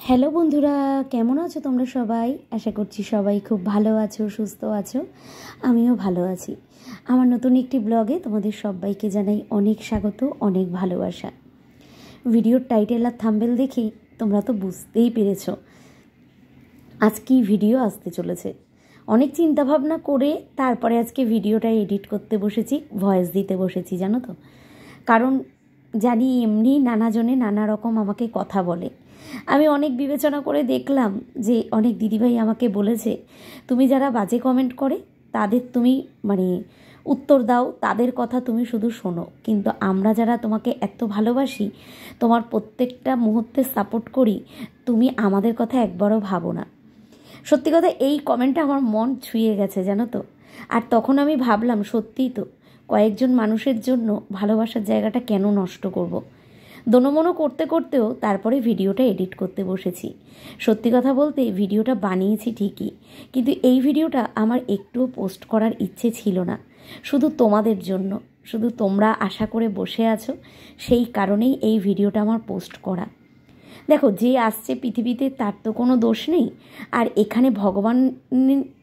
Hello বন্ধুরা, কেমন আছো তোমরা সবাই? আশা করছি সবাই খুব ভালো আছো, সুস্থ আছো। আমিও ভালো আছি। আমার নতুন একটি ব্লগে তোমাদের সবাইকে জানাই অনেক স্বাগত, অনেক ভালোবাসা। ভিডিওর টাইটেল আর থাম্বনেল দেখে তোমরা তো বুঝতেই পেরেছো আজ কি ভিডিও আসতে চলেছে। অনেক চিন্তাভাবনা করে তারপরে আজকে ভিডিওটা এডিট করতে বসেছি, ভয়েস দিতে বসেছি, জানো তো। কারণ জানি এমনি নানাজনে নানা রকম আমাকে কথা বলে। আমি অনেক বিবেচনা করে দেখলাম যে অনেক দিদিভাই আমাকে বলেছে, তুমি যারা বাজে কমেন্ট করে তাদের তুমি উত্তর দাও, তাদের কথা তুমি শুধু শোনো, কিন্তু আমরা যারা তোমাকে এত ভালোবাসি, তোমার প্রত্যেকটা মুহূর্তে সাপোর্ট করি, তুমি আমাদের কথা একবারও ভাবো না। সত্যি কথা, এই কমেন্টটা আমার মন ছুঁয়ে গেছে, জানো তো। আর তখন আমি ভাবলাম, সত্যিই তো, কয়েকজন মানুষের জন্য ভালোবাসার জায়গাটা কেন নষ্ট করব। দোনোমনো করতে করতেও তারপরে ভিডিওটা এডিট করতে বসেছি। সত্যি কথা বলতে ভিডিওটা বানিয়েছি ঠিকই, কিন্তু এই ভিডিওটা আমার একটুও পোস্ট করার ইচ্ছে ছিল না। শুধু তোমাদের জন্য, শুধু তোমরা আশা করে বসে আছো, সেই কারণেই এই ভিডিওটা আমার পোস্ট করা। দেখো, যে আসছে পৃথিবীতে তার তো কোনো দোষ নেই, আর এখানে ভগবান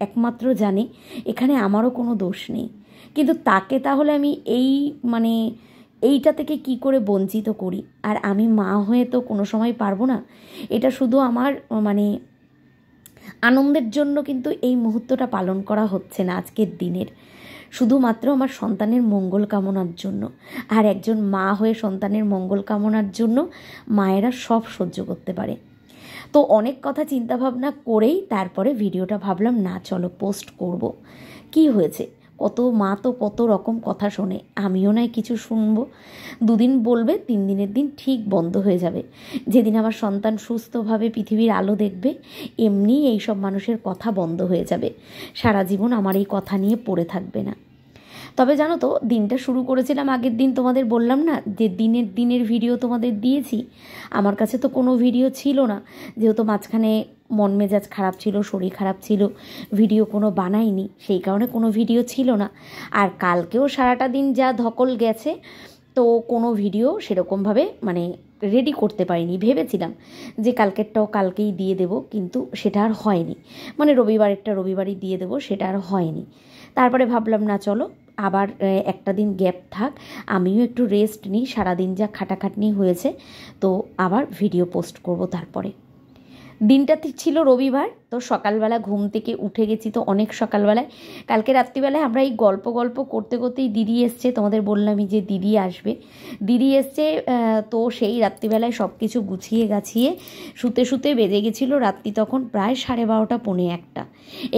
একমাত্র জানে, এখানে আমারও কোনো দোষ নেই। কিন্তু তাকে তাহলে আমি এইটা থেকে কি করে বঞ্চিত করি? আর আমি মা হয়ে তো কোনো সময় পারবো না। এটা শুধু আমার আনন্দের জন্য কিন্তু এই মুহূর্তটা পালন করা হচ্ছে না আজকের দিনের, শুধুমাত্র আমার সন্তানের মঙ্গল কামনার জন্য। আর একজন মা হয়ে সন্তানের মঙ্গল কামনার জন্য মায়েরা সব সহ্য করতে পারে। তো অনেক কথা চিন্তাভাবনা করেই তারপরে ভিডিওটা ভাবলাম, না চলো পোস্ট করব। কি হয়েছে, কত মা তো কত রকম কথা শোনে, আমিও নয় কিছু শুনবো। দুদিন বলবে, 3 দিনের দিন ঠিক বন্ধ হয়ে যাবে। যেদিন আমার সন্তান সুস্থভাবে পৃথিবীর আলো দেখবে, এমনি এইসব মানুষের কথা বন্ধ হয়ে যাবে। সারা জীবন আমার এই কথা নিয়ে পড়ে থাকবে না। তবে জানো তো, দিনটা শুরু করেছিলাম আগের দিন, তোমাদের বললাম না যে দিনের ভিডিও তোমাদের দিয়েছি। আমার কাছে তো কোনো ভিডিও ছিল না, যেহেতু মাঝখানে মন মেজাজ খারাপ ছিল, শরীর খারাপ ছিল, ভিডিও কোনো বানাইনি, সেই কারণে কোনো ভিডিও ছিল না। আর কালকেও সারাটা দিন যা ধকল গেছে, তো কোনো ভিডিও সেরকমভাবে রেডি করতে পারিনি। ভেবেছিলাম যে কালকেরটাও কালকেই দিয়ে দেব, কিন্তু সেটা আর হয়নি। রবিবারেরটা রবিবারই দিয়ে দেব, সেটা আর হয়নি। তারপরে ভাবলাম, না চলো আবার একটা দিন গ্যাপ থাক, আমিও একটু রেস্ট নিই, সারাদিন যা খাটাখাটনি হয়েছে, তো আবার ভিডিও পোস্ট করব। তারপরে দিনটা ছিল রবিবার, তো সকালবেলা ঘুম থেকে উঠে গেছি, তো অনেক সকালবেলায়। কালকে রাত্রিবেলায় আমরা এই গল্প করতে করতেই দিদি এসছে, তোমাদের বললামই যে দিদি আসবে। দিদি এসছে, তো সেই রাত্রিবেলায় সব কিছু গুছিয়ে গাছিয়ে শুতে বেজে গেছিলো রাত্রি তখন প্রায় 12:30 পৌনে 1টা।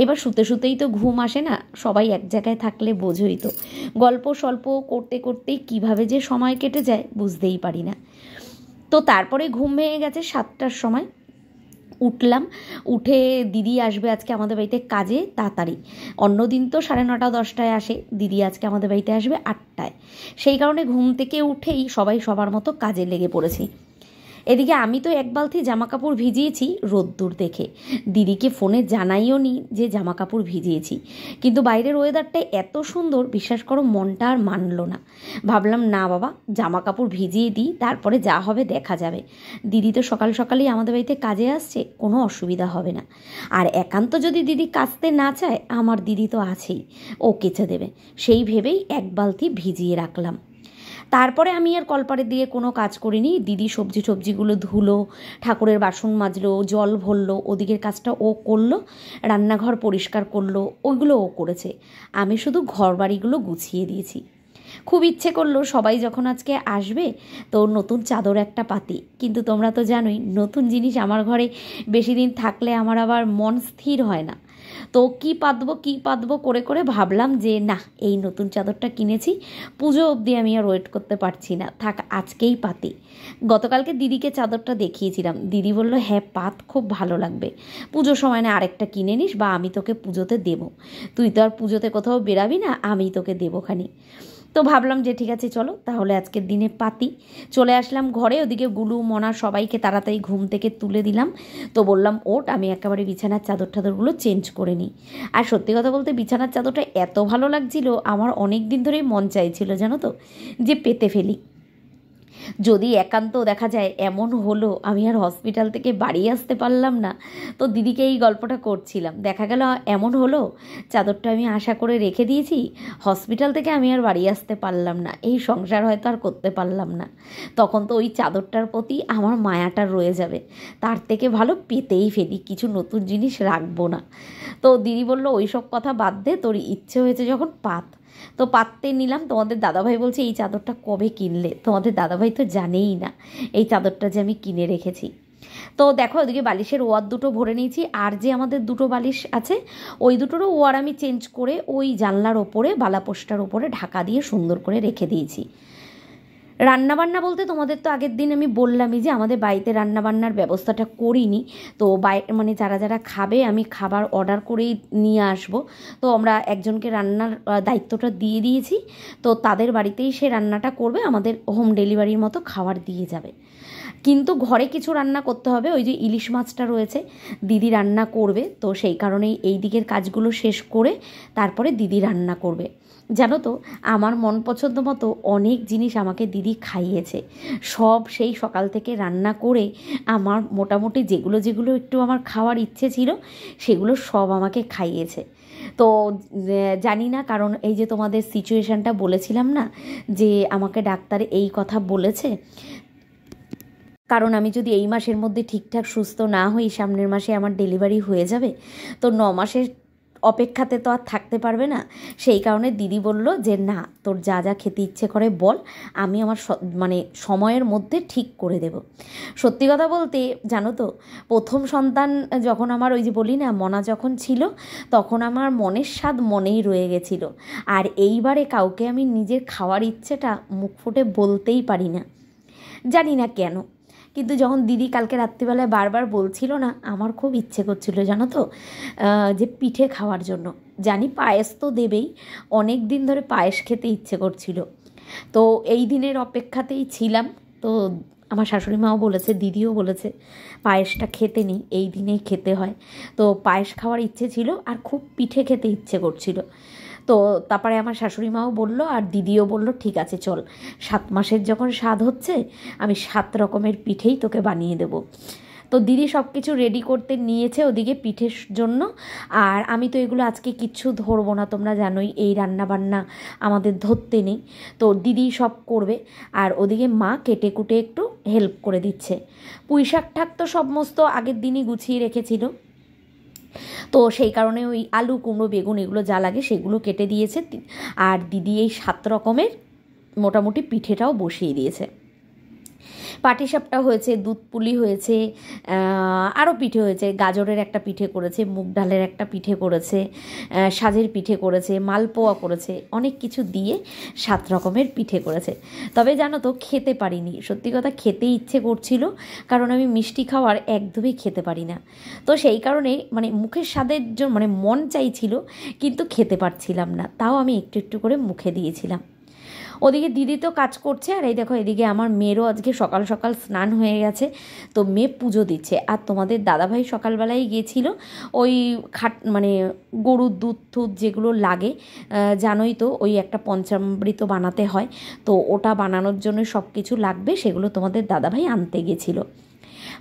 এবার শুতেই তো ঘুম আসে না, সবাই এক জায়গায় থাকলে বোঝোই তো, গল্প স্বল্প করতে করতেই কীভাবে যে সময় কেটে যায় বুঝতেই পারি না। তো তারপরে ঘুম ভেঙে গেছে 7টার সময়। উঠলাম, উঠে দিদি আসবে আজকে আমাদের বাড়িতে কাজে তাড়াতাড়ি। অন্যদিন তো 9:30 10টায় আসে, দিদি আজকে আমাদের বাড়িতে আসবে 8টায়। সেই কারণে ঘুম থেকে উঠেই সবাই সবার মতো কাজে লেগে পড়েছি। এদিকে আমি তো 1 বালতি জামা কাপড় ভিজিয়েছি রোদ্দুর দেখে, দিদিকে ফোনে জানাইও নি যে জামা কাপড় ভিজিয়েছি। কিন্তু বাইরের ওয়েদারটা এত সুন্দর, বিশ্বাস করো মনটা আর মানলো না। ভাবলাম, না বাবা, জামা কাপড় ভিজিয়ে দিই, তারপরে যা হবে দেখা যাবে। দিদি তো সকাল সকালেই আমাদের বাড়িতে কাজে আসছে, কোনো অসুবিধা হবে না। আর একান্ত যদি দিদি কাচতে না চায়, আমার দিদি তো আছেই, ও কেচে দেবে। সেই ভেবেই 1 বালতি ভিজিয়ে রাখলাম। তারপরে আমি আর কলপারে দিয়ে কোনো কাজ করিনি। দিদি সবজিগুলো ধুলো, ঠাকুরের বাসন মাজলো, জল ভরলো, ওদিকের কাজটা ও করলো, রান্নাঘর পরিষ্কার করলো, ওইগুলো ও করেছে। আমি শুধু ঘর বাড়িগুলো গুছিয়ে দিয়েছি। খুব ইচ্ছে করলো সবাই যখন আজকে আসবে, তো নতুন চাদর একটা পাতি। কিন্তু তোমরা তো জানোই, নতুন জিনিস আমার ঘরে বেশি দিন থাকলে আমার আবার মন স্থির হয় না। তো কী পাতবো করে ভাবলাম যে না, এই নতুন চাদরটা কিনেছি, পুজো অবধি আমি আর ওয়েট করতে পারছি না, থাক আজকেই পাতি। গতকালকে দিদিকে চাদরটা দেখিয়েছিলাম, দিদি বলল, হ্যাঁ পাত, খুব ভালো লাগবে, পুজোর সময় না আরেকটা কিনে নিস, বা আমি তোকে পুজোতে দেবো, তুই তো আর পুজোতে কোথাও বেরাবি না, আমি তোকে দেবোখানি। তো ভাবলাম যে ঠিক আছে চলো তাহলে আজকের দিনে পাতি। চলে আসলাম ঘরে, ওদিকে গুলু মনা সবাইকে তাড়াতাড়ি ঘুম থেকে তুলে দিলাম। তো বললাম, ওঠ, আমি একেবারে বিছানার চাদরগুলো চেঞ্জ করে নিই। আর সত্যি কথা বলতে বিছানার চাদরটা এত ভালো লাগছিল, আমার অনেক দিন ধরেই মন চাইছিল জানো তো, যে পেতে ফেলি। যদি একান্ত দেখা যায় এমন হলো আমি আর হসপিটাল থেকে বাড়ি আসতে পারলাম না, তো দিদিকে এই গল্পটা করছিলাম, দেখা গেল এমন হলো চাদরটা আমি আশা করে রেখে দিয়েছি, হসপিটাল থেকে আমি আর বাড়ি আসতে পারলাম না, এই সংসার হয়তো আর করতে পারলাম না, তখন তো ওই চাদরটার প্রতি আমার মায়াটা রয়ে যাবে, তার থেকে ভালো পেতেই ফেলি, কিছু নতুন জিনিস রাখবো না। তো দিদি বললো ওই সব কথা বাদ দে, তোর ইচ্ছে হয়েছে যখন পাত। তো পাততে নিলাম। তোমাদের দাদাভাই বলছে এই চাদরটা কবে কিনলে? তোমাদের দাদাভাই তো জানেই না এই চাদরটা যে আমি কিনে রেখেছি। তো দেখো ওদিকে বালিশের ওয়ার দুটো ভরে নিয়েছি, আর যে আমাদের দুটো বালিশ আছে ওই দুটোরও ওয়ার আমি চেঞ্জ করে ওই জানলার ওপরে বালাপোস্টার ওপরে ঢাকা দিয়ে সুন্দর করে রেখে দিয়েছি। রান্নাবান্না বলতে তোমাদের তো আগের দিন আমি বললামই যে আমাদের বাড়িতে রান্নাবান্নার ব্যবস্থাটা করিনি, তো মানে যারা যারা খাবে আমি খাবার অর্ডার করেই নিয়ে আসব। তো আমরা একজনকে রান্নার দায়িত্বটা দিয়ে দিয়েছি, তো তাদের বাড়িতেই সে রান্নাটা করবে, আমাদের হোম ডেলিভারির মতো খাবার দিয়ে যাবে। কিন্তু ঘরে কিছু রান্না করতে হবে, ওই যে ইলিশ মাছটা রয়েছে দিদি রান্না করবে, তো সেই কারণেই এই দিকের কাজগুলো শেষ করে তারপরে দিদি রান্না করবে। জানো তো আমার মন পছন্দ মতো অনেক জিনিস আমাকে দিদি খাইয়েছে, সব সেই সকাল থেকে রান্না করে আমার মোটামুটি যেগুলো যেগুলো একটু আমার খাওয়ার ইচ্ছে ছিল সেগুলো সব আমাকে খাইয়েছে। তো জানি না, কারণ এই যে তোমাদের সিচুয়েশানটা বলেছিলাম না যে আমাকে ডাক্তার এই কথা বলেছে, কারণ আমি যদি এই মাসের মধ্যে ঠিকঠাক সুস্থ না হই সামনের মাসে আমার ডেলিভারি হয়ে যাবে, তো 9 মাসের অপেক্ষাতে তো আর থাকতে পারবে না। সেই কারণে দিদি বলল যে না, তোর যা যা খেতে ইচ্ছে করে বল, আমি আমার মানে সময়ের মধ্যে ঠিক করে দেব। সত্যি কথা বলতে জানো তো, প্রথম সন্তান যখন আমার ওই যে বলি না মনা যখন ছিল, তখন আমার মনের স্বাদ মনেই রয়ে গেছিলো, আর এইবারে কাউকে আমি নিজের খাওয়ার ইচ্ছেটা মুখ ফুটে বলতেই পারি না, জানি না কেন। কিন্তু যখন দিদি কালকে রাত্রিবেলায় বারবার বলছিল না, আমার খুব ইচ্ছে করছিল জানো তো যে পিঠে খাওয়ার জন্য। জানি পায়েস তো দেবেই, অনেক দিন ধরে পায়েস খেতে ইচ্ছে করছিল, তো এই দিনের অপেক্ষাতেই ছিলাম। তো আমার শাশুড়ি মাও বলেছে, দিদিও বলেছে পায়েসটা খেতে নেই, এই দিনেই খেতে হয়। তো পায়েস খাওয়ার ইচ্ছে ছিল আর খুব পিঠে খেতে ইচ্ছে করছিল। তো তারপরে আমার শাশুড়ি মাও বললো আর দিদিও বললো ঠিক আছে চল, 7 মাসের যখন স্বাদ হচ্ছে আমি 7 রকমের পিঠেই তোকে বানিয়ে দেবো। তো দিদি সব কিছু রেডি করতে নিয়েছে ওদিকে পিঠের জন্য, আর আমি তো এগুলো আজকে কিচ্ছু ধরবো না, তোমরা জানোই এই রান্না বান্না আমাদের ধরতে নেই, তো দিদি সব করবে। আর ওদিকে মা কেটে কুটে একটু হেল্প করে দিচ্ছে। পুঁই শাক ঠাক তো সমস্ত আগের দিনই গুছিয়ে রেখেছিল, তো সেই কারণে ওই আলু কুমড়ো বেগুন এগুলো যা লাগে সেগুলো কেটে দিয়েছে, আর দিদি এই 7 রকমের মোটামুটি পিঠেটাও বসিয়ে দিয়েছে। পাটিসাপটা হয়েছে, দুধ পুলি হয়েছে, আরও পিঠে হয়েছে, গাজরের একটা পিঠে করেছে, মুগ ডালের একটা পিঠে করেছে, সাজের পিঠে করেছে, মালপোয়া করেছে, অনেক কিছু দিয়ে 7 রকমের পিঠে করেছে। তবে জানো তো খেতে পারিনি, সত্যি কথা খেতে ইচ্ছে করছিল, কারণ আমি মিষ্টি খাওয়ার একদমই খেতে পারি না, তো সেই কারণে মানে মুখের স্বাদের জন্য মানে মন চাইছিল কিন্তু খেতে পারছিলাম না, তাও আমি একটু একটু করে মুখে দিয়েছিলাম। ওদিকে দিদি তো কাজ করছে, আর এই দেখো এদিকে আমার মেয়েরও আজকে সকাল সকাল স্নান হয়ে গেছে, তো মেয়ে পুজো দিচ্ছে। আর তোমাদের দাদাভাই সকালবেলায় গিয়েছিল ওই মানে গরুর দুধ টুধ যেগুলো লাগে জানোই তো, ওই একটা পঞ্চামৃত বানাতে হয়, তো ওটা বানানোর জন্য সব কিছু লাগবে, সেগুলো তোমাদের দাদাভাই আনতে গেছিলো।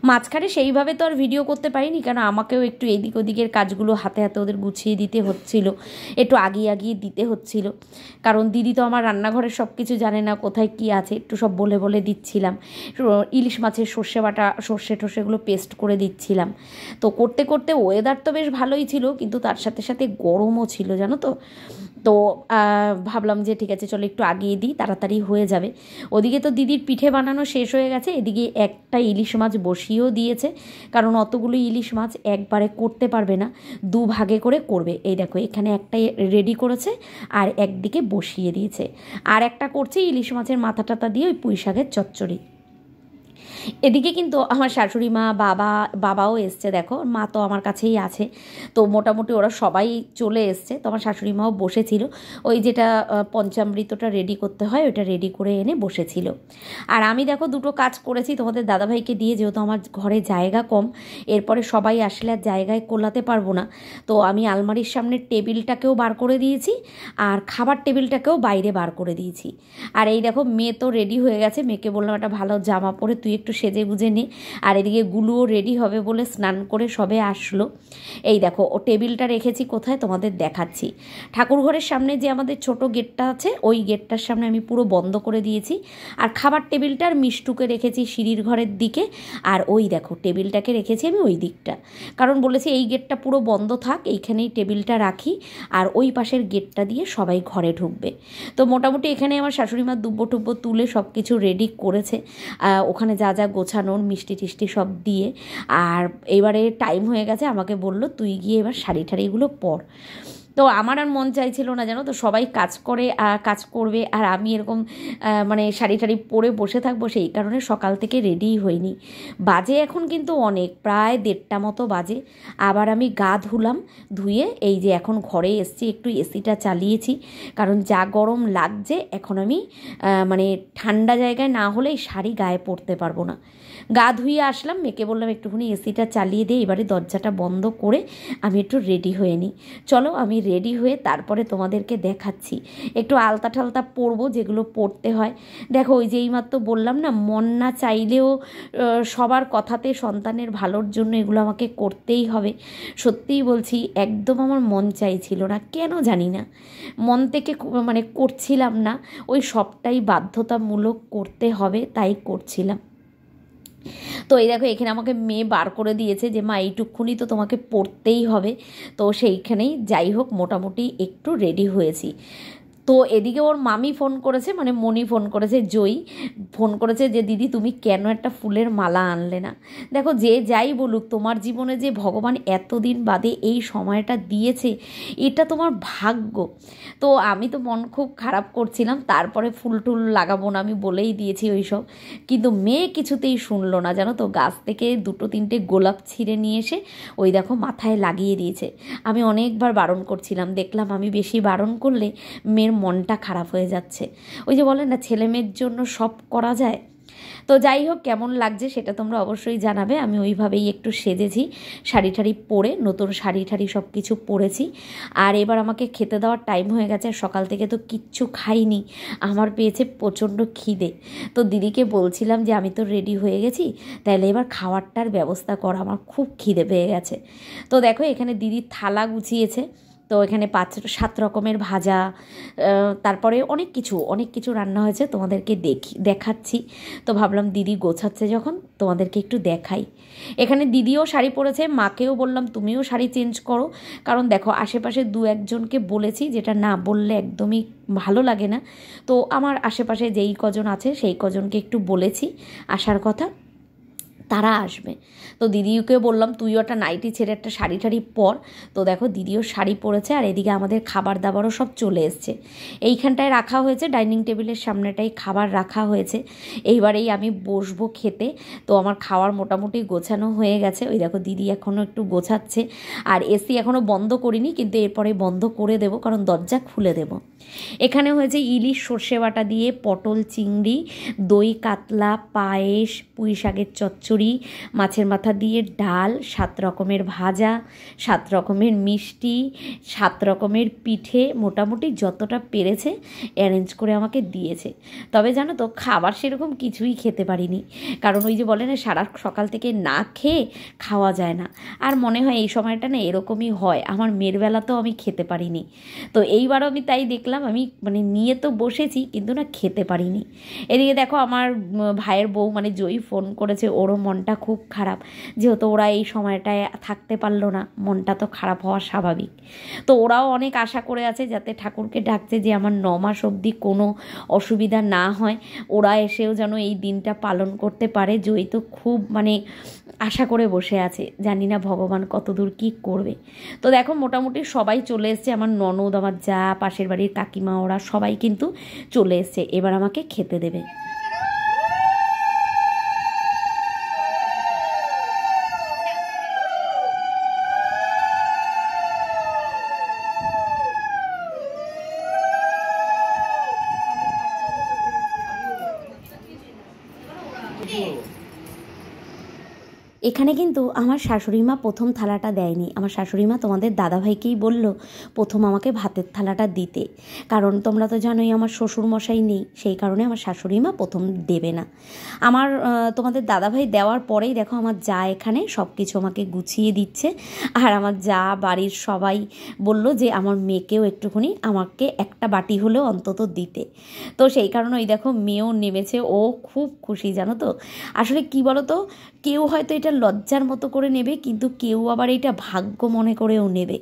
মাঝখানে সেইভাবে তো আর ভিডিও করতে পারিনি, কারণ আমাকেও একটু এদিক ওদিকের কাজগুলো হাতে হাতে ওদের গুছিয়ে দিতে হচ্ছিল, একটু আগিয়ে আগিয়ে দিতে হচ্ছিল, কারণ দিদি তো আমার রান্নাঘরের সব কিছু জানে না, কোথায় কি আছে একটু সব বলে বলে দিচ্ছিলাম। ইলিশ মাছের সর্ষে বাটা সর্ষে টর্ষেগুলো পেস্ট করে দিচ্ছিলাম। তো করতে করতে ওয়েদার তো বেশ ভালোই ছিল, কিন্তু তার সাথে সাথে গরমও ছিল জানো তো। তো ভাবলাম যে ঠিক আছে চলো একটু আগিয়ে দিই, তাড়াতাড়ি হয়ে যাবে। ওদিকে তো দিদির পিঠে বানানো শেষ হয়ে গেছে, এদিকে একটা ইলিশ মাছ বসিয়েও দিয়েছে, কারণ অতগুলো ইলিশ মাছ একবারে করতে পারবে না, 2 ভাগে করে করবে। এই দেখো এখানে একটাই রেডি করেছে আর একদিকে বসিয়ে দিয়েছে, আর একটা করছে ইলিশ মাছের মাথা টাথা দিয়ে ওই পুঁই শাকের চচ্চড়ি। এদিকে কিন্তু আমার শাশুড়ি মা, বাবাও এসছে, দেখো মা তো আমার কাছেই আছে। তো মোটামুটি ওরা সবাই চলে এসছে। তো আমার শাশুড়ি মাও বসেছিল, ওই যেটা পঞ্চামৃতটা রেডি করতে হয় ওইটা রেডি করে এনে বসেছিল। আর আমি দেখো দুটো কাজ করেছি তোমাদের দাদাভাইকে দিয়ে, যেহেতু আমার ঘরে জায়গা কম, এরপরে সবাই আসলে আর জায়গায় কোলাতে পারবো না। তো আমি আলমারির সামনের টেবিলটাকেও বার করে দিয়েছি, আর খাবার টেবিলটাকেও বাইরে বার করে দিয়েছি। আর এই দেখো মেয়ে তো রেডি হয়ে গেছে, মেয়েকে বললাম একটা ভালো জামা পরে তুই একটু সেজে গুজে নে। আর এদিকে গুলুও রেডি হবে বলে স্নান করে সবে আসলো। এই দেখো ও টেবিলটা রেখেছি কোথায় তোমাদের দেখাচ্ছি। ঠাকুরঘরের সামনে যে আমাদের ছোট গেটটা আছে, ওই গেটটার সামনে আমি পুরো বন্ধ করে দিয়েছি। আর খাবার টেবিলটা আর মিষ্টুকে রেখেছি সিঁড়ির ঘরের দিকে, আর ওই দেখো টেবিলটাকে রেখেছি আমি ওই দিকটা, কারণ বলেছি এই গেটটা পুরো বন্ধ থাক, এইখানেই টেবিলটা রাখি, আর ওই পাশের গেটটা দিয়ে সবাই ঘরে ঢুকবে। তো মোটামুটি এখানে আমার শাশুড়ি মা দুব্বো টুব্বো তুলে সব কিছু রেডি করেছে, ওখানে যা যা গোছানোর মিষ্টি টিষ্টি সব দিয়ে। আর এবারে টাইম হয়ে গেছে, আমাকে বললো তুই গিয়ে এবার শাড়ি ঠাড়িগুলো পর। তো আমার আর মন চাইছিল না, জানো তো, সবাই কাজ করবে আর আমি এরকম মানে শাড়ি টাড়ি পরে বসে থাকবো, সেই কারণে সকাল থেকে রেডিই হইনি। বাজে এখন কিন্তু অনেক, প্রায় 1:30 মতো বাজে। আবার আমি গা ধুলাম, ধুয়ে এই যে এখন ঘরে এসছি, একটু এসিটা চালিয়েছি, কারণ যা গরম লাগছে এখন আমি মানে ঠান্ডা জায়গায় না হলে এই শাড়ি গায়ে পরতে পারবো না। গা ধুয়ে আসলাম, মেয়েকে বললাম একটুখানি এসিটা চালিয়ে দিয়ে এবারে দরজাটা বন্ধ করে আমি একটু রেডি হয়ে নিই। চলো আমি রেডি হয়ে তারপরে তোমাদেরকে দেখাচ্ছি। একটু আলতা ঠালতা পরবো, যেগুলো পরতে হয়। দেখো ওই যে এইমাত্র বললাম না, মন না চাইলেও সবার কথাতে সন্তানের ভালোর জন্য এগুলো আমাকে করতেই হবে। সত্যিই বলছি, একদম আমার মন চাইছিল না, কেন জানি না, মন থেকে মানে করছিলাম না, ওই সবটাই বাধ্যতামূলক করতে হবে তাই করছিলাম। তো এই দেখো এখানে আমাকে মেয়ে বার করে দিয়েছে যে মা এইটুকুনি তো তোমাকে পড়তেই হবে। তো সেইখানেই যাই হোক মোটামুটি একটু রেডি হয়েছি। তো এদিকে ওর মামি ফোন করেছে, মানে মনি ফোন করেছে, জয়ী ফোন করেছে যে দিদি তুমি কেন একটা ফুলের মালা আনলে না। দেখো যে যাই বলুক, তোমার জীবনে যে ভগবান এতদিন বাদে এই সময়টা দিয়েছে, এটা তোমার ভাগ্য। তো আমি তো মন খুব খারাপ করছিলাম, তারপরে ফুল টুল লাগাবো না আমি বলেই দিয়েছি ওই সব, কিন্তু মেয়ে কিছুতেই শুনলো না, জানো তো, গাছ থেকে 2-3টে গোলাপ ছিঁড়ে নিয়ে এসে ওই দেখো মাথায় লাগিয়ে দিয়েছে। আমি অনেকবার বারণ করছিলাম, দেখলাম আমি বেশি বারণ করলে মেয়ের মনটা খারাপ হয়ে যাচ্ছে। ওই যে বলে না, ছেলে মেয়ের জন্য সব করা যায়। তো যাই হোক, কেমন লাগছে সেটা তোমরা অবশ্যই জানাবে। আমি ওইভাবেই একটু সেজেছি, শাড়ি ঠাড়ি পরে, নতুন শাড়ি ঠাড়ি সব কিছু পরেছি। আর এবার আমাকে খেতে দেওয়ার টাইম হয়ে গেছে, সকাল থেকে তো কিচ্ছু খাইনি, আমার পেয়েছে প্রচণ্ড খিদে। তো দিদিকে বলছিলাম যে আমি তো রেডি হয়ে গেছি, তাহলে এবার খাওয়ারটার ব্যবস্থা কর, আমার খুব খিদে পেয়ে গেছে। তো দেখো এখানে দিদি থালা গুছিয়েছে, তো এখানে 5-7 রকমের ভাজা, তারপরে অনেক কিছু রান্না হয়েছে, তোমাদেরকে দেখাচ্ছি। তো ভাবলাম দিদি গোছাচ্ছে যখন তোমাদেরকে একটু দেখাই। এখানে দিদিও শাড়ি পরেছে, মাকেও বললাম তুমিও শাড়ি চেঞ্জ করো, কারণ দেখো আশেপাশে 2-1জনকে বলেছি, যেটা না বললে একদমই ভালো লাগে না। তো আমার আশেপাশে যেই কজন আছে সেই কজনকে একটু বলেছি আসার কথা, তারা আসবে। তো দিদিকে বললাম তুইও একটা নাইটি ছেড়ে একটা শাড়ি ঠাড়ি পর। তো দেখো দিদিও শাড়ি পরেছে, আর এদিকে আমাদের খাবার দাবারও সব চলে এসছে। এইখানটায় রাখা হয়েছে, ডাইনিং টেবিলের সামনেটাই খাবার রাখা হয়েছে। এইবারেই আমি বসবো খেতে। তো আমার খাওয়ার মোটামুটি গোছানো হয়ে গেছে। ওই দেখো দিদি এখনও একটু গোছাচ্ছে, আর এসি এখনও বন্ধ করিনি, কিন্তু এরপরে বন্ধ করে দেবো, কারণ দরজা খুলে দেবো। এখানে হয়েছে ইলিশ সর্ষে বাটা দিয়ে, পটল চিংড়ি, দই কাতলা, পায়েস, পুঁই শাকের চচ্চড়ি, মাছের মাথা দিয়ে ডাল, 7 রকমের ভাজা, 7 রকমের মিষ্টি, 7 রকমের পিঠে, মোটামুটি যতটা পেরেছে অ্যারেঞ্জ করে আমাকে দিয়েছে। তবে জানো তো, খাবার সেরকম কিছুই খেতে পারিনি, কারণ ওই যে বলে না, সারা সকাল থেকে না খেয়ে খাওয়া যায় না। আর মনে হয় এই সময়টা না এরকমই হয়, আমার মেয়ের বেলাতেও আমি খেতে পারিনি। তো এইবারও আমি তাই দেখলাম, আমি মানে নিয়ে তো বসেছি কিন্তু না খেতে পারিনি। এদিকে দেখো আমার ভাইয়ের বউ মানে জয়ী ফোন করেছে, ওরও মনটা খুব খারাপ, যেহেতু ওরা এই সময়টায় থাকতে পারলো না, মনটা তো খারাপ হওয়া স্বাভাবিক। তো ওরাও অনেক আশা করে আছে, যাতে ঠাকুরকে ডাকছে যে আমার 9 মাস অবধি কোনো অসুবিধা না হয়, ওরা এসেও যেন এই দিনটা পালন করতে পারে। জয়ী তো খুব মানে আশা করে বসে আছে, জানি না ভগবান কতদূর কী করবে। তো দেখো মোটামুটি সবাই চলে এসছে, আমার ননদ, আমার যা, পাশের বাড়ির কাকিমা, ওরা সবাই কিন্তু চলে এসছে, এবার আমাকে খেতে দেবে। এখানে কিন্তু আমার শাশুড়ি মা প্রথম থালাটা দেয়নি। আমার শাশুড়ি মা তোমাদের দাদাভাইকেই বলল প্রথম আমাকে ভাতের থালাটা দিতে, কারণ তোমরা তো জানোই আমার শ্বশুরমশাই নেই, সেই কারণে আমার শাশুড়ি মা প্রথম দেবে না। আমার তোমাদের দাদাভাই দেওয়ার পরেই দেখো আমার যা এখানে সব কিছু আমাকে গুছিয়ে দিচ্ছে। আর আমার যা বাড়ির সবাই বলল যে আমার মেয়েকেও একটুখানি আমাকে একটা বাটি হলেও অন্তত দিতে। তো সেই কারণে ওই দেখো মেয়েও নেমেছে, ও খুব খুশি জানো তো। আসলে কি বলো তো, কেউ হয়তো এটা লজ্জার মতো করে নেবে, কিন্তু কেউ আবার এটা ভাগ্য মনে করেও নেবে।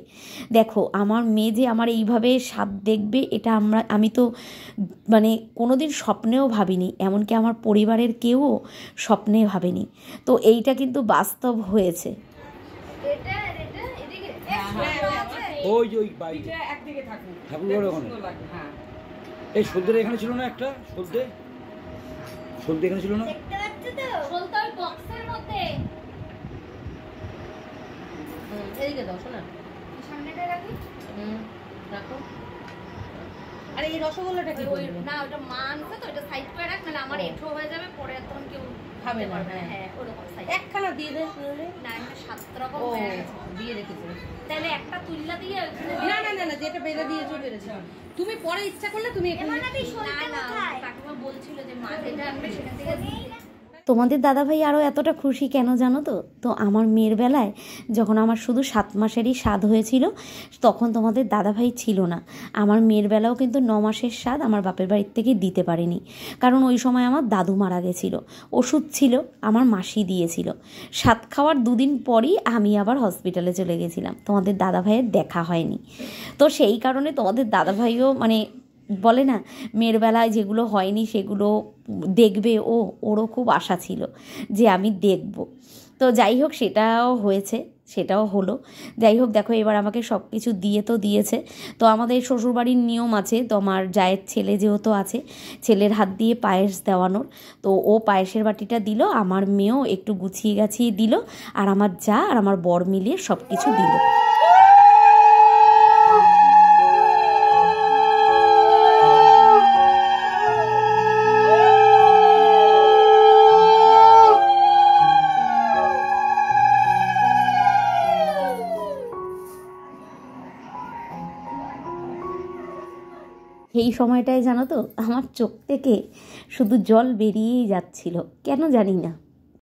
দেখো আমার মেয়ে যে আমার এইভাবে স্বাদ দেখবে, এটা আমি তো মানে কোনো দিন স্বপ্নেও ভাবিনি, এমনকি আমার পরিবারের কেউও স্বপ্নে ভাবেনি। তো এইটা কিন্তু বাস্তব হয়েছে। এই সলতে এখানে ছিল না, একটা সলতে এখানে ছিল না, এদিকে দাও শোনা, সামনেটা রাখি, রাখো। আরে এই রসগোল্লাটা কি করবে? না ওটা মা আনছে তো, এটা সাইড করে রাখ, নাহলে আমার এঠো হয়ে যাবে, পরে তখন কেউ খাবে না। হ্যাঁ ওরকম সাইড একখানা দিয়ে দে। না আমি 7 রকম দিয়ে রেখেছি, তাহলে একটা তুললা দিয়ে। না না না না, যেটা বেরে দিয়েছো বেরেছে, তুমি পরে ইচ্ছা করলে তুমি এখানে। না না কাকিমা বলছিল যে মা যেটা আনবে সেখান থেকে দিয়ে। তোমাদের দাদাভাই আরও এতটা খুশি কেন জানো তো? তো আমার মেয়ের বেলায় যখন আমার শুধু 7 মাসেরই স্বাদ হয়েছিল, তখন তোমাদের দাদাভাই ছিল না। আমার মেয়ের বেলাও কিন্তু 9 মাসের স্বাদ আমার বাপের বাড়ির থেকে দিতে পারেনি, কারণ ওই সময় আমার দাদু মারা গেছিলো, ওষুধ ছিল আমার মাসি দিয়েছিল। স্বাদ খাওয়ার 2 দিন পরই আমি আবার হসপিটালে চলে গেছিলাম, তোমাদের দাদাভাইয়ের দেখা হয়নি। তো সেই কারণে তোমাদের দাদাভাইও মানে বলে না, মেয়ের বেলায় যেগুলো হয়নি সেগুলো দেখবে, ওরও খুব আশা ছিল যে আমি দেখব। তো যাই হোক সেটাও হয়েছে, সেটাও হলো। যাই হোক দেখো এবার আমাকে সব কিছু দিয়ে তো দিয়েছে। তো আমাদের শ্বশুরবাড়ির নিয়ম আছে, তো আমার জায়ের ছেলে যেহেতু আছে, ছেলের হাত দিয়ে পায়েস দেওয়ানোর, তো ও পায়েসের বাটিটা দিল, আমার মেয়েও একটু গুছিয়ে গাছিয়ে দিল, আর আমার যা আর আমার বর মিলিয়ে সব কিছু দিল। এই সময়টায় জানো তো আমার চোখ থেকে শুধু জল বেরিয়েই যাচ্ছিল, কেন জানি না।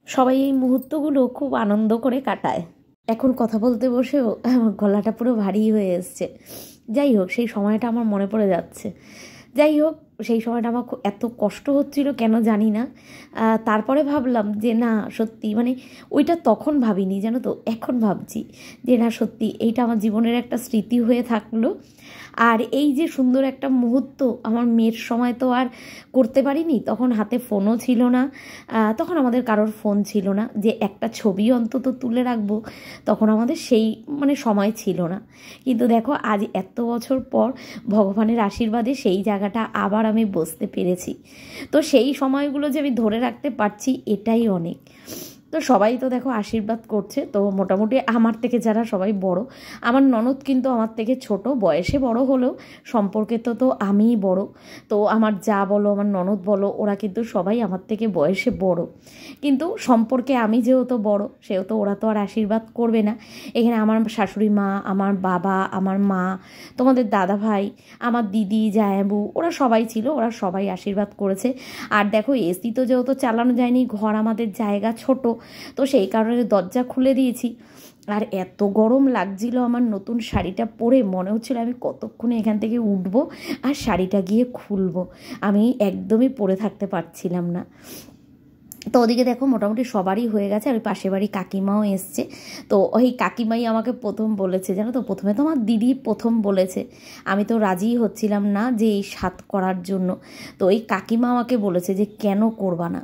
সবাই এই মুহূর্তগুলো খুব আনন্দ করে কাটায়। এখন কথা বলতে বসেও আমার গলাটা পুরো ভারী হয়ে এসছে। যাই হোক সেই সময়টা আমার মনে পড়ে যাচ্ছে। যাই হোক সেই সময়টা আমার এত কষ্ট হচ্ছিল কেন জানি না। তারপরে ভাবলাম যে না সত্যি মানে ওইটা তখন ভাবিনি জানো তো, এখন ভাবছি যে না সত্যি এইটা আমার জীবনের একটা স্মৃতি হয়ে থাকলো। আর এই যে সুন্দর একটা মুহূর্ত আমার মেয়ের সময় তো আর করতে পারিনি, তখন হাতে ফোনও ছিল না, তখন আমাদের কারোর ফোন ছিল না যে একটা ছবি অন্তত তুলে রাখবো, তখন আমাদের সেই মানে সময় ছিল না। কিন্তু দেখো আজ এত বছর পর ভগবানের আশীর্বাদে সেই জায়গাটা আবার আমি বসতে পেরেছি। তো সেই সময়গুলো যে আমি ধরে রাখতে পারছি এটাই অনেক। তো সবাই তো দেখো আশীর্বাদ করছে। তো মোটামুটি আমার থেকে যারা সবাই বড়, আমার ননদ কিন্তু আমার থেকে ছোট, বয়সে বড় হলেও সম্পর্কে তো আমিই বড়। তো আমার যা বলো আমার ননদ বলো ওরা কিন্তু সবাই আমার থেকে বয়সে বড়, কিন্তু সম্পর্কে আমি যেহেতু বড় সেহেতু ওরা তো আর আশীর্বাদ করবে না। এখানে আমার শাশুড়ি মা, আমার বাবা, আমার মা, তোমাদের দাদা ভাই, আমার দিদি, জায়াবু, ওরা সবাই ছিল, ওরা সবাই আশীর্বাদ করেছে। আর দেখো এসি তো যেহেতু চালানো যায়নি, ঘর আমাদের জায়গা ছোট, তো সেই কারণে দরজা খুলে দিয়েছি। আর এত গরম লাগছিল আমার নতুন শাড়িটা পরে, মনে হচ্ছিল আমি কতক্ষণে এখান থেকে উঠবো আর শাড়িটা গিয়ে খুলবো, আমি একদমই পরে থাকতে পারছিলাম না। তো ওদিকে দেখো মোটামুটি সবারই হয়ে গেছে, আর ওই পাশের বাড়ি কাকিমাও এসছে। তো ওই কাকিমাই আমাকে প্রথম বলেছে জানো তো, প্রথমে তো আমার দিদি প্রথম বলেছে, আমি তো রাজিই হচ্ছিলাম না যে এই স্বাদ করার জন্য। তো ওই কাকিমা আমাকে বলেছে যে কেন করবা না,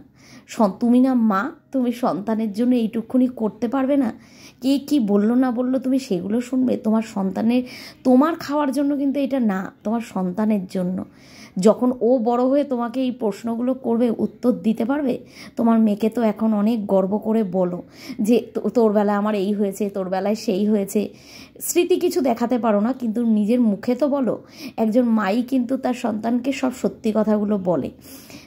তুমি না মা, তুমি সন্তানের জন্য এইটুকুনি করতে পারবে না? কে কি বললো না বললো তুমি সেগুলো শুনবে? তোমার সন্তানের, তোমার খাওয়ার জন্য কিন্তু এটা না, তোমার সন্তানের জন্য। যখন ও বড় হয়ে তোমাকে এই প্রশ্নগুলো করবে উত্তর দিতে পারবে? তোমার মেয়েকে তো এখন অনেক গর্ব করে বলো যে তোর বেলায় আমার এই হয়েছে, তোর বেলায় সেই হয়েছে। স্মৃতি কিছু দেখাতে পারো না, কিন্তু নিজের মুখে তো বলো। একজন মাই কিন্তু তার সন্তানকে সব সত্যি কথাগুলো বলে।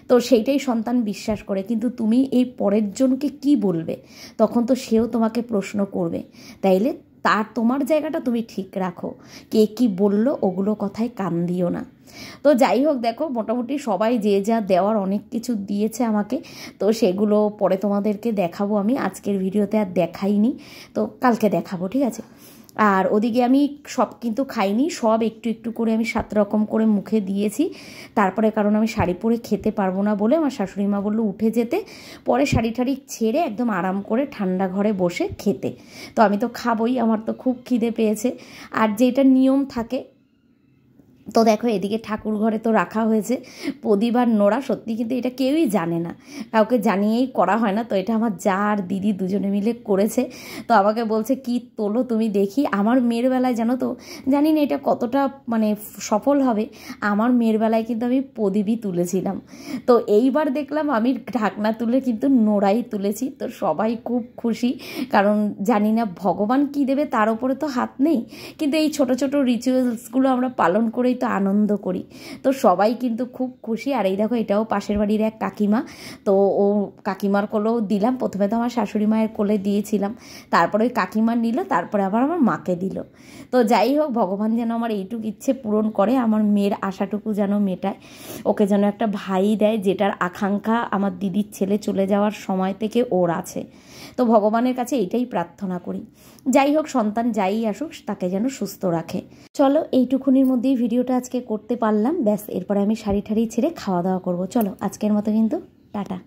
তো তো সেইটাই সন্তান বিশ্বাস করে, কিন্তু তুমি এই পরের জনকে কি বলবে, তখন তো সেও তোমাকে প্রশ্ন করবে। তাইলে তোমার জায়গাটা তুমি ঠিক রাখো, কে কি বললো ওগুলো কথায় কান দিও না। তো যাই হোক, দেখো মোটামুটি সবাই যে যা দেওয়ার অনেক কিছু দিয়েছে আমাকে, তো সেগুলো পরে তোমাদেরকে দেখাবো। আমি আজকের ভিডিওতে আর দেখাইনি, তো কালকে দেখাবো, ঠিক আছে। আর ওদিকে আমি সব কিন্তু খাইনি, সব একটু একটু করে আমি 7 রকম করে মুখে দিয়েছি। তারপরে কারণ আমি শাড়ি পরে খেতে পারবো না বলে আমার শাশুড়ি মা বললো উঠে যেতে, পরে শাড়ি ঠাড়ি ছেড়ে একদম আরাম করে ঠান্ডা ঘরে বসে খেতে। তো আমি তো খাবোই, আমার তো খুব খিদে পেয়েছে। আর যেটা নিয়ম থাকে, তো দেখো এদিকে ঠাকুর ঘরে তো রাখা হয়েছে প্রদীপ আর নোড়া। সত্যি কিন্তু এটা কেউই জানে না, কাউকে জানিয়েই করা হয় না। তো এটা আমার যা আর দিদি দুজনে মিলে করেছে। তো আমাকে বলছে কি তোলো তুমি দেখি। আমার মেয়ের বেলায় জানো তো, জানি না এটা কতটা মানে সফল হবে, আমার মেয়ের বেলায় কিন্তু আমি প্রদীপই তুলেছিলাম। তো এইবার দেখলাম আমি ঢাকনা তুলে কিন্তু নোড়াই তুলেছি। তো সবাই খুব খুশি, কারণ জানি না ভগবান কি দেবে তার উপরে তো হাত নেই, কিন্তু এই ছোট ছোট রিচুয়ালসগুলো আমরা পালন করেই তো আনন্দ করি। তো সবাই কিন্তু খুব খুশি। আর এই দেখো এটাও পাশের বাড়ির এক কাকিমা, তো ও কাকিমার কোলেও দিলাম। প্রথমে তো আমার শাশুড়ি মায়ের কোলে দিয়েছিলাম, তারপরে ওই কাকিমার নিল, তারপরে আবার আমার মাকে দিল। তো যাই হোক, ভগবান যেন আমার এইটুকু ইচ্ছে পূরণ করে, আমার মেয়ের আশাটুকু যেন মেটায়, ওকে যেন একটা ভাই দেয়, যেটার আকাঙ্ক্ষা আমার দিদির ছেলে চলে যাওয়ার সময় থেকে ওর আছে। তো ভগবানের কাছে এইটাই প্রার্থনা করি। যাই হোক, সন্তান যাই আসুক তাকে যেন সুস্থ রাখে। চলো এইটুকুনির মধ্যেই ভিডিওটা আজকে করতে পারলাম, ব্যাস। এরপরে আমি শাড়ি ঠাড়ি ছেড়ে খাওয়া দাওয়া করবো। চলো আজকের মতো কিন্তু টাটা।